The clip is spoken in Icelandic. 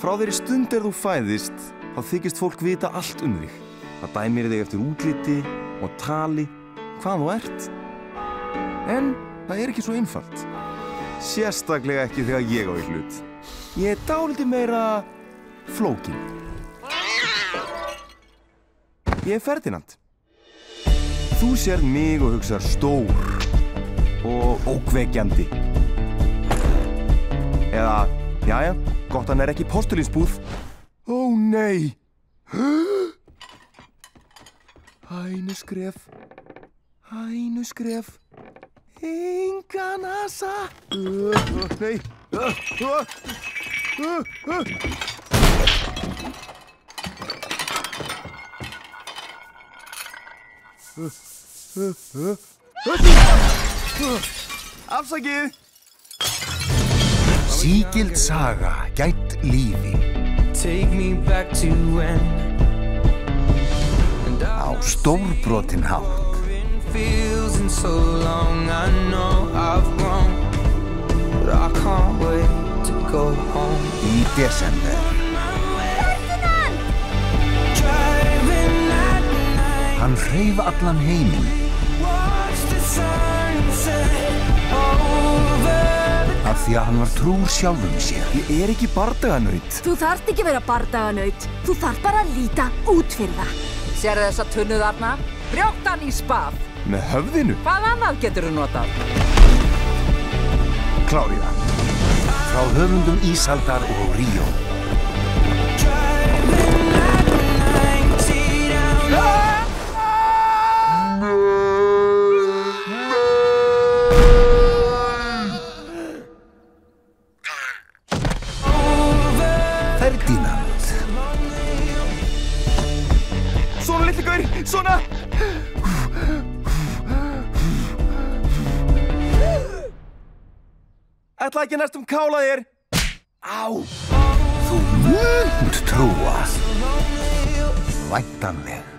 Frá þeirri stund þú fæðist, þá þykist fólk vita allt þig. Það dæmir þig eftir útliti og tali, hvað þú ert. En það ekki svo einfalt. Sérstaklega ekki þegar ég á í hlut. Ég dálítið meira flókin. Ég Ferdinand. Þú sérð mig og hugsar stór og ókveikjandi. Eða, jæja, gott hann ekki postulínsbúð. Ó nei! Hænuskref, hænuskref, engan asa. Nei. Afsakið. Sígild saga gædd lífi. Á stórbrotin hátt. Í desember. Hann hreif allan heiminn. Af því að hann var trúr sjálfum sér. Ég ekki bardaganaut. Þú þarft ekki vera bardaganaut. Þú þarft bara að líta út fyrir það. Sérðu þessa tunnu þarna? Brjótt hann í spað. Með höfðinu? Hvað annað geturðu notað? Klárið það. Frá höfundum Ísaldar og Ríó. Ferdinand. Svona litli gaur, svona! Ætla ekki næstum kála þér. Á! Þú munt trúa. Væntanlega.